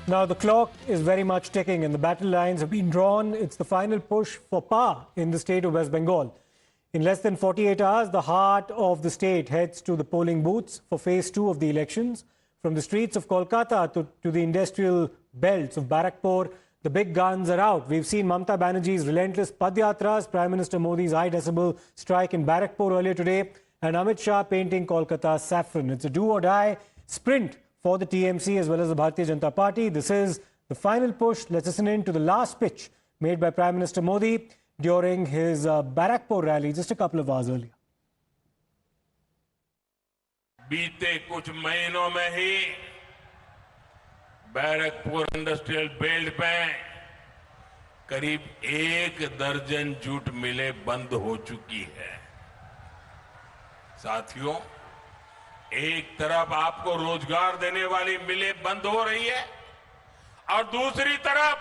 Now, the clock is very much ticking and the battle lines have been drawn. It's the final push for power in the state of West Bengal. In less than 48 hours, the heart of the state heads to the polling booths for phase 2 of the elections. From the streets of Kolkata to the industrial belts of Barakpur, the big guns are out. We've seen Mamata Banerjee's relentless Padyatras, Prime Minister Modi's high decibel strike in Barakpur earlier today, and Amit Shah painting Kolkata saffron. It's a do or die sprint for the TMC as well as the Bharatiya Janata Party. This is the final push. Let's listen in to the last speech made by Prime Minister Modi during his Barakpur rally just a couple of hours earlier. बीते कुछ महीनों में ही Barrackpore industrial belt में करीब 1 दर्जन jute मिलें बंद हो चुकी है। साथियों, एक तरफ आपको रोजगार देने वाली मिलें बंद हो रही है और दूसरी तरफ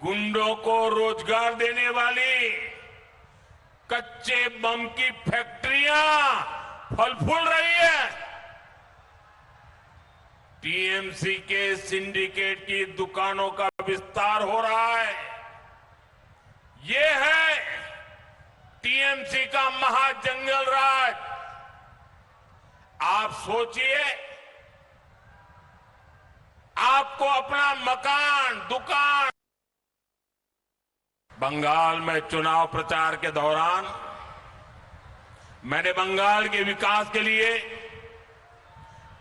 गुंडों को रोजगार देने वाली कच्चे बम की फैक्ट्रियां फल फूल रही है। टीएमसी के सिंडिकेट की दुकानों का विस्तार हो रहा है। ये है टीएमसी का महाजंगल राज। आप सोचिए, आपको अपना मकान, दुकान। बंगाल में चुनाव प्रचार के दौरान मैंने बंगाल के विकास के लिए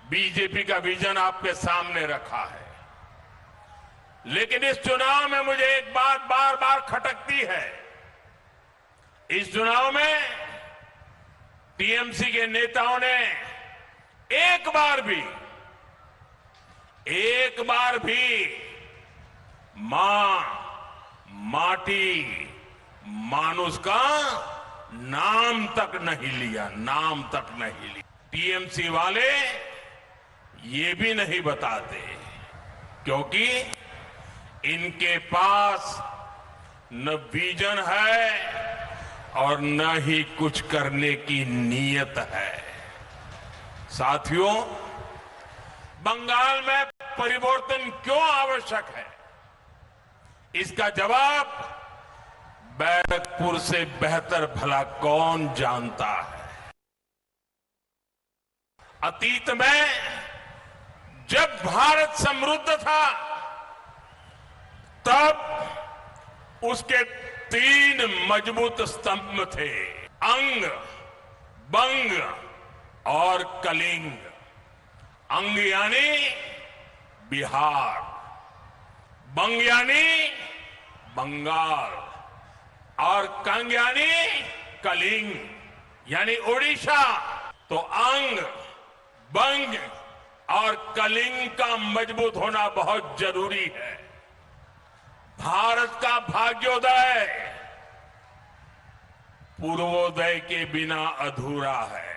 बीजेपी का विजन आपके सामने रखा है, लेकिन इस चुनाव में मुझे एक बात बार बार खटकती है। इस चुनाव में टीएमसी के नेताओं ने एक बार भी मां, माटी, मानुष का नाम तक नहीं लिया, नाम तक नहीं लिया। टीएमसी वाले ये भी नहीं बताते, क्योंकि इनके पास न विजन है और न ही कुछ करने की नीयत है। साथियों, बंगाल में परिवर्तन क्यों आवश्यक है, इसका जवाब बैरकपुर से बेहतर भला कौन जानता है। अतीत में जब भारत समृद्ध था, तब उसके 3 मजबूत स्तंभ थे: अंग, बंग और कलिंग। अंग यानी बिहार, बंग यानी बंगाल और कंग यानी कलिंग यानी उड़ीसा। तो अंग, बंग और कलिंग का मजबूत होना बहुत जरूरी है। भारत का भाग्योदय पूर्वोदय के बिना अधूरा है।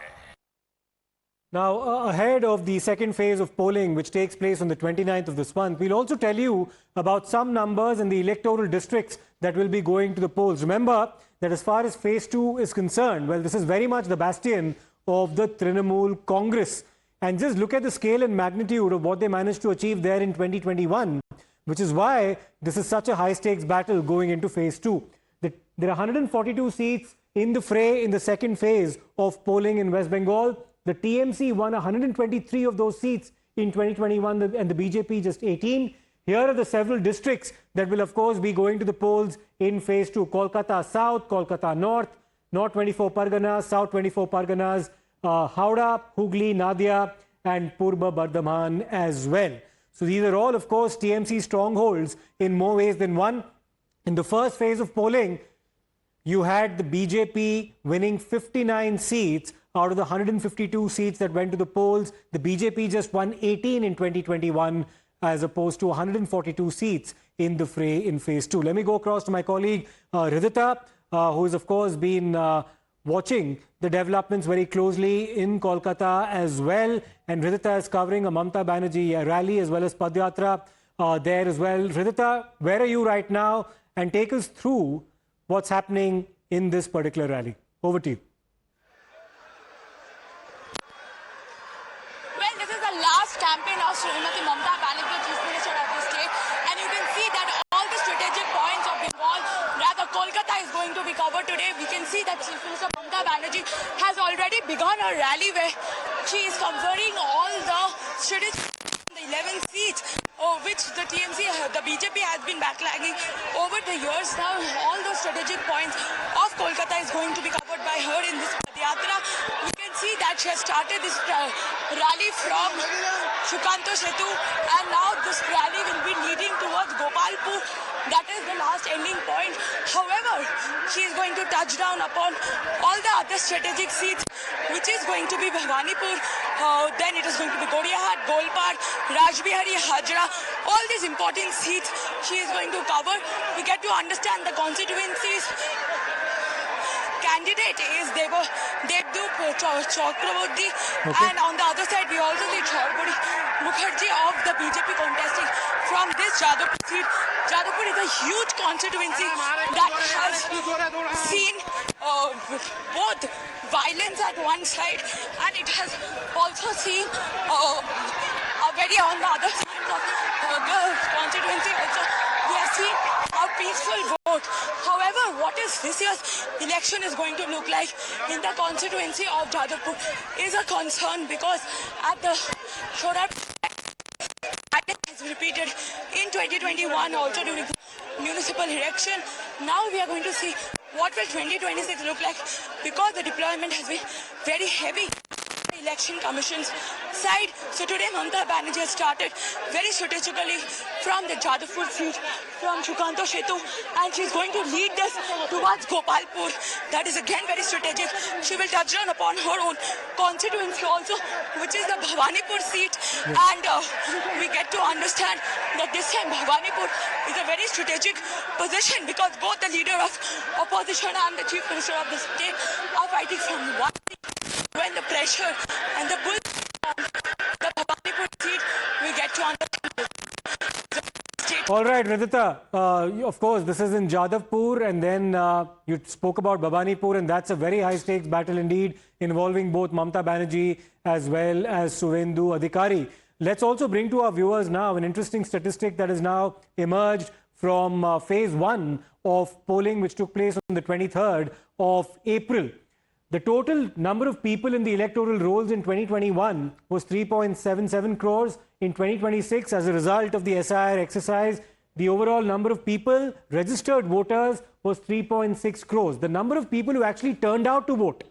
Now, ahead of the second phase of polling, which takes place on the 29th of this month, we'll also tell you about some numbers in the electoral districts that will be going to the polls. Remember that as far as phase 2 is concerned, well, this is very much the bastion of the Trinamool Congress. And just look at the scale and magnitude of what they managed to achieve there in 2021, which is why this is such a high-stakes battle going into phase 2. There are 142 seats in the fray in the second phase of polling in West Bengal. The TMC won 123 of those seats in 2021 and the BJP just 18. Here are the several districts that will, of course, be going to the polls in phase 2. Kolkata South, Kolkata North, North 24 Parganas, South 24 Parganas, Howrah, Hooghly, Nadia and Purba Bardhaman as well. So these are all, of course, TMC strongholds in more ways than one. In the first phase of polling, you had the BJP winning 59 seats out of the 152 seats that went to the polls. The BJP just won 18 in 2021 as opposed to 142 seats in the fray in phase 2. Let me go across to my colleague Ridhita, who has, of course, been watching the developments very closely in Kolkata as well. And Ridhita is covering a Mamata Banerjee rally as well as Padyatra there as well. Ridhita, where are you right now? And take us through what's happening in this particular rally. Over to you. Well, this is the last campaign of Srimati Mamata Banerjee, Chief Minister of the see that Chief Minister Mamata Banerjee has already begun a rally where she is conferring all the strategic 11 seats which the TMC, the BJP has been backlogging over the years now. All those strategic points of Kolkata is going to be covered by her in this Padyatra. We can see that she has started this rally from Shukanto Setu, and now this rally will be leading towards Gopalpur. That is the last ending point. However, she is going to touch down upon all the other strategic seats, which is going to be Bhawanipur, then it is going to be Godiahat, Golpar, Rajbihari, Hajra. All these important seats she is going to cover. We get to understand the constituencies. Candidate is Devdup Chakraborty, and on the other side we also see Chaudhary Mukherjee of the BJP contesting from this Jadavpur seat. Jadavpur is a huge constituency that has seen both violence at one side, and it has also seen a very on the other side of the constituency also we have seen a peaceful vote. However, what is this year's election is going to look like in the constituency of Jadavpur is a concern, because at the Shorat has repeated in 2021 also during the municipal election. Now we are going to see what will 2026 look like, because the deployment has been very heavy. Election Commission's side. So today Mamata Banerjee has started very strategically from the Jadavpur seat, from Shukanto Setu, and she's going to lead this towards Gopalpur. That is again very strategic. She will touch down upon her own constituency also, which is the Bhawanipur seat. And we get to understand that this time Bhawanipur is a very strategic position, because both the leader of opposition and the chief minister of the state are fighting from one seat. When the pressure and the bull the Bhawanipur seat, we get to understand. All right, Ridhita, of course, this is in Jadavpur, and then you spoke about Bhawanipur, and that's a very high-stakes battle indeed, involving both Mamata Banerjee as well as Suvendu Adhikari. Let's also bring to our viewers now an interesting statistic that has now emerged from phase 1 of polling, which took place on the 23rd of April. The total number of people in the electoral rolls in 2021 was 3.77 crores. In 2026, as a result of the SIR exercise, the overall number of people, registered voters, was 3.6 crores. The number of people who actually turned out to vote.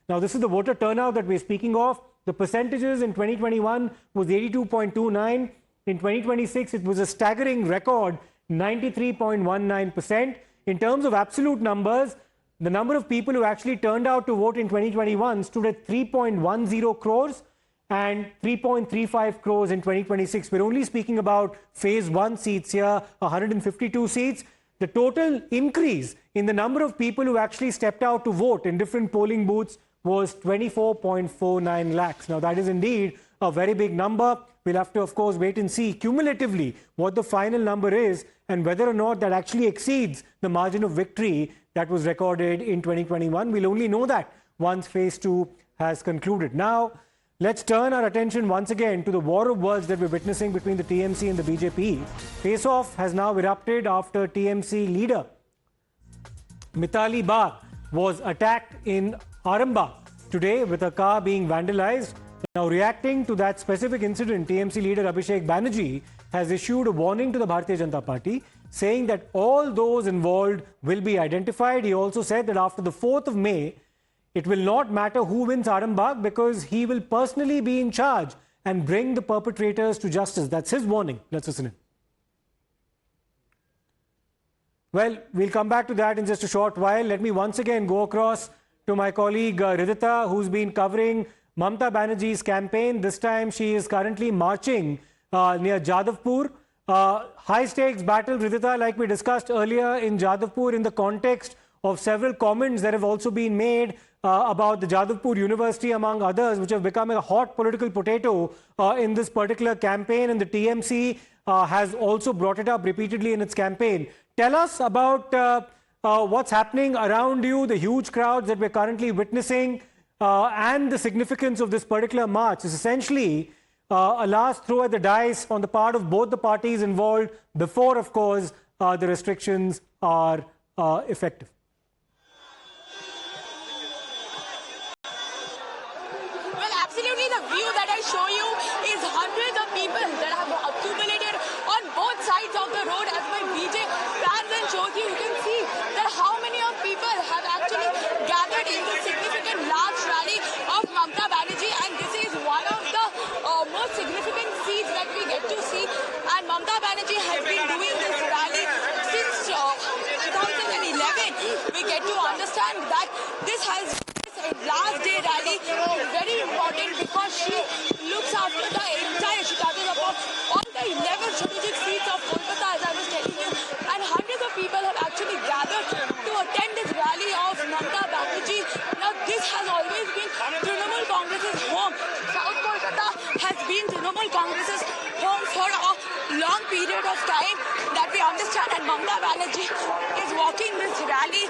Now, this is the voter turnout that we're speaking of. The percentages in 2021 was 82.29. In 2026, it was a staggering record, 93.19%. In terms of absolute numbers, the number of people who actually turned out to vote in 2021 stood at 3.10 crores and 3.35 crores in 2026. We're only speaking about phase 1 seats here, 152 seats. The total increase in the number of people who actually stepped out to vote in different polling booths was 24.49 lakhs. Now, that is indeed a very big number. We'll have to, of course, wait and see cumulatively what the final number is and whether or not that actually exceeds the margin of victory that was recorded in 2021. We'll only know that once phase 2 has concluded. Now, let's turn our attention once again to the war of words that we're witnessing between the TMC and the BJP. Face-off has now erupted after TMC leader Mithali Bagh was attacked in Arambagh today with a car being vandalized. Now, reacting to that specific incident, TMC leader Abhishek Banerjee has issued a warning to the Bharatiya Janata Party, saying that all those involved will be identified. He also said that after the 4th of May, it will not matter who wins Arambagh, because he will personally be in charge and bring the perpetrators to justice. That's his warning. Let's listen in. Well, we'll come back to that in just a short while. Let me once again go across to my colleague Ridhita, who's been covering Mamata Banerjee's campaign. This time she is currently marching near Jadavpur. High-stakes battle, Ridhita, like we discussed earlier in Jadavpur, in the context of several comments that have also been made about the Jadavpur University, among others, which have become a hot political potato in this particular campaign, and the TMC has also brought it up repeatedly in its campaign. Tell us about what's happening around you, the huge crowds that we're currently witnessing, and the significance of this particular march. It's essentially a last throw at the dice on the part of both the parties involved before, of course, the restrictions are effective. Banerjee has been doing this rally since 2011. We get to understand that this has last day rally is very important because she looks after the entire, she touches upon all the 11 strategic seats of Kolkata, as I was telling you, and hundreds of people have actually gathered to attend this rally of Mamata Banerjee. Now this has always been Trinamool Congress's home. South Kolkata has been Trinamool Congress's home for a long period of time, that we understand, and Mamata Banerjee is walking this rally,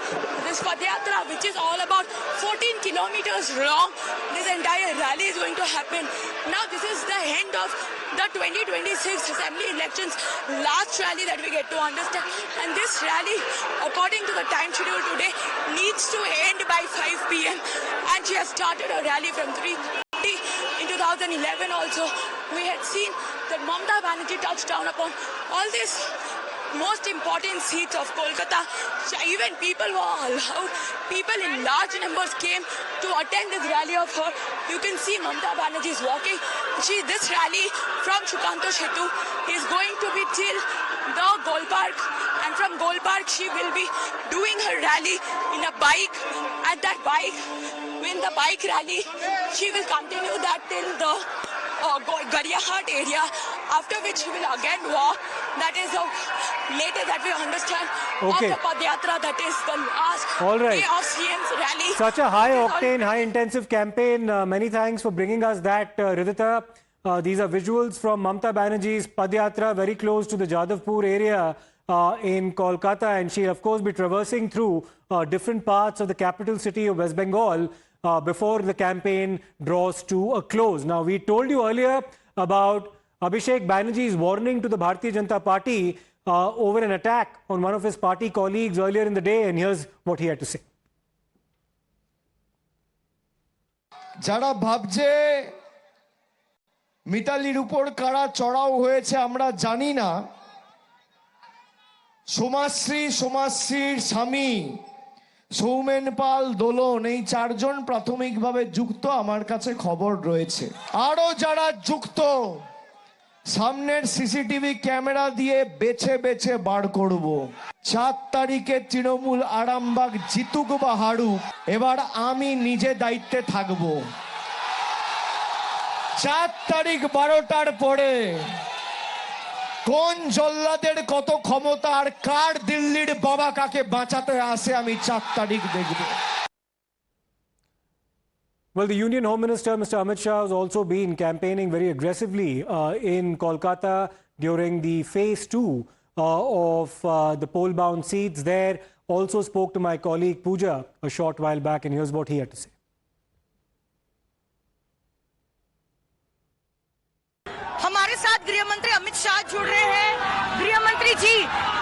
this Padyatra, which is all about 14 kilometers long. This entire rally is going to happen. Now this is the end of the 2026 assembly elections, last rally that we get to understand, and this rally, according to the time schedule today, needs to end by 5 p.m. and she has started a rally from 3:30. In 2011 also we had seen that Mamata Banerjee touched down upon all this most important seats of Kolkata. Even people were allowed, people in large numbers came to attend this rally of her. You can see Mamata Banerjee is walking. This rally from Shukanto Setu is going to be till the Gol Park, and from Gol Park she will be doing her rally in a bike. At that bike, in the bike rally, she will continue that till the Gariyahat area, after which she will again walk. That is the latest that we understand of the Padyatra. That is the last day of CM's rally. Such a high octane, high intensive campaign. Many thanks for bringing us that, Ridhita. These are visuals from Mamata Banerjee's Padyatra, very close to the Jadavpur area in Kolkata, and she'll of course be traversing through different parts of the capital city of West Bengal before the campaign draws to a close. Now, we told you earlier about Abhishek Banerjee's warning to the Bharatiya Janata Party over an attack on one of his party colleagues earlier in the day, and here's what he had to say. যারা ভাবছে মিতালির উপর কারা চড়াও হয়েছে আমরা জানি না, সমাজশ্রীর স্বামী সৌমেন পাল দোলন, এই চারজন প্রাথমিকভাবে যুক্ত আমার কাছে খবর রয়েছে। আরো যারা যুক্ত সামনের সিসিটিভি ক্যামেরা দিয়ে বেছে বেছে বার করব। 4 তারিখে তৃণমূল আরামবাগ জিতুক বা হারুক, এবার আমি নিজে দায়িত্বে থাকব। 4 তারিখ 12টার পরে কোন জল্লাদের কত ক্ষমতা আর কার দিল্লির বাবা কাকে বাঁচাতে আসে আমি 4 তারিখ দেখব। Well, the Union Home Minister, Mr. Amit Shah, has also been campaigning very aggressively in Kolkata during the phase 2 of the poll-bound seats there. Also spoke to my colleague Pooja a short while back, and here's what he had to say. हमारे साथ गृह मंत्री अमित शाह जुड़ रहे हैं। गृह मंत्री जी,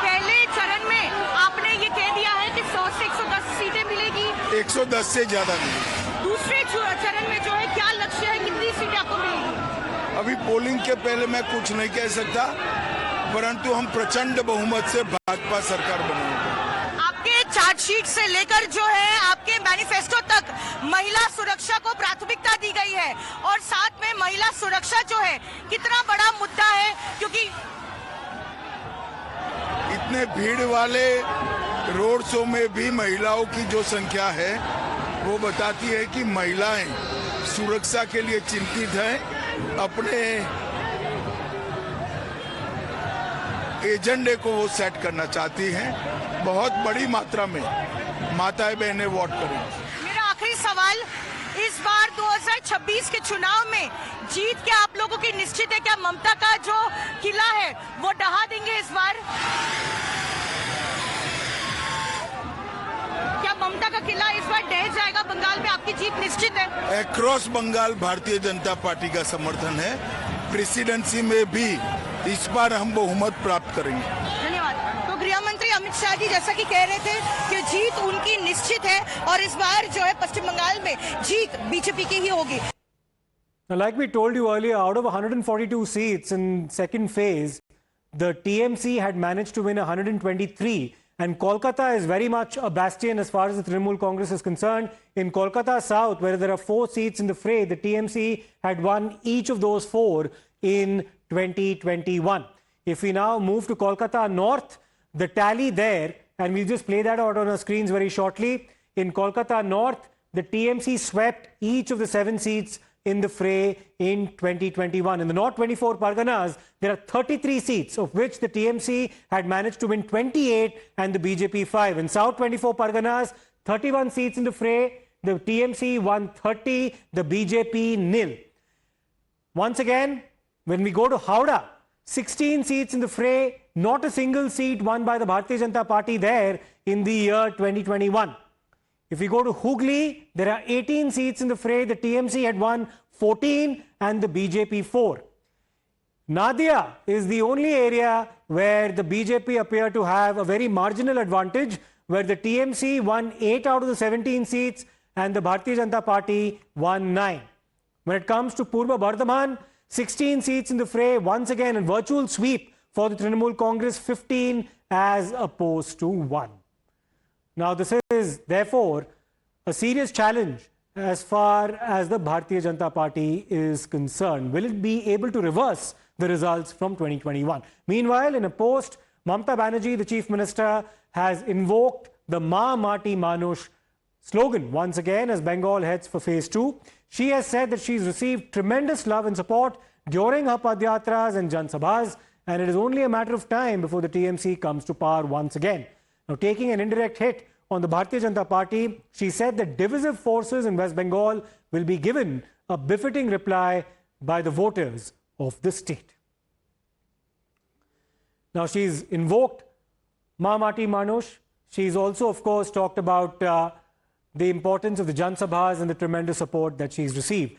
पहले चरण में आपने ये कह दिया है कि 100 से 110 सीटें मिलेगी, 110 से ज्यादा मिलेगी। दूसरे चरण में जो है क्या लक्ष्य है, कितनी सीटें आपको मिलेगी? अभी पोलिंग के पहले मैं कुछ नहीं कह सकता, परंतु हम प्रचंड बहुमत से भाजपा सरकार बनाएंगे। आपके चार्जशीट से लेकर जो है आपके मैनिफेस्टो तक महिला सुरक्षा को प्राथमिकता दी गई है, और साथ में महिला सुरक्षा जो है कितना बड़ा मुद्दा है, क्योंकि इतने भीड़ वाले रोड शो में भी महिलाओं की जो संख्या है वो बताती है कि महिलाएं सुरक्षा के लिए चिंतित हैं, अपने एजेंडे को वो सेट करना चाहती हैं। बहुत बड़ी मात्रा में माताएं बहनें वोट करेंगी। मेरा आखिरी सवाल, इस बार 2026 के चुनाव में जीत क्या आप लोगों की निश्चित है? क्या ममता का जो किला है वो ढहा देंगे इस बार? क्या ममता का किला इस बार ढह जाएगा? बंगाल में आपकी जीत निश्चित है? अक्रॉस बंगाल भारतीय जनता पार्टी का समर्थन है। प्रेसिडेंसी में भी इस बार हम बहुमत प्राप्त करेंगे। धन्यवाद। तो गृह मंत्री अमित शाह जी जैसा कि कह रहे थे कि जीत उनकी निश्चित है, और इस बार जो है पश्चिम बंगाल में जीत बीजेपी की ही होगी। Now, like we told you earlier, out of 142 seats in second phase, the TMC had managed to win 123. And Kolkata is very much a bastion as far as the Trinamool Congress is concerned. In Kolkata South, where there are 4 seats in the fray, the TMC had won each of those 4 in 2021. If we now move to Kolkata North, the tally there, and we'll just play that out on our screens very shortly. In Kolkata North, the TMC swept each of the 7 seats in the fray in 2021. In the North 24 Parganas, there are 33 seats, of which the TMC had managed to win 28 and the BJP 5. In South 24 Parganas, 31 seats in the fray, the TMC won 30, the BJP nil. Once again, when we go to Howrah, 16 seats in the fray, not a single seat won by the Bharatiya Janata Party there in the year 2021. If we go to Hooghly, there are 18 seats in the fray. The TMC had won 14 and the BJP 4. Nadia is the only area where the BJP appear to have a very marginal advantage, where the TMC won 8 out of the 17 seats and the Bharatiya Janata Party won 9. When it comes to Purba Bardhaman, 16 seats in the fray, once again a virtual sweep for the Trinamool Congress, 15 as opposed to 1. Now this is therefore a serious challenge as far as the Bharatiya Janata Party is concerned. Will it be able to reverse the results from 2021? Meanwhile, in a post, Mamata Banerjee, the Chief Minister, has invoked the Ma Mati Manush slogan once again as Bengal heads for phase 2. She has said that she's received tremendous love and support during her Padyatras and Jan Sabhas, and it is only a matter of time before the TMC comes to power once again. Now, taking an indirect hit on the Bharatiya Janata Party, she said that divisive forces in West Bengal will be given a befitting reply by the voters of the state. Now, she's invoked Ma Mati Manush. She's also, of course, talked about the importance of the Jan Sabhas and the tremendous support that she's received.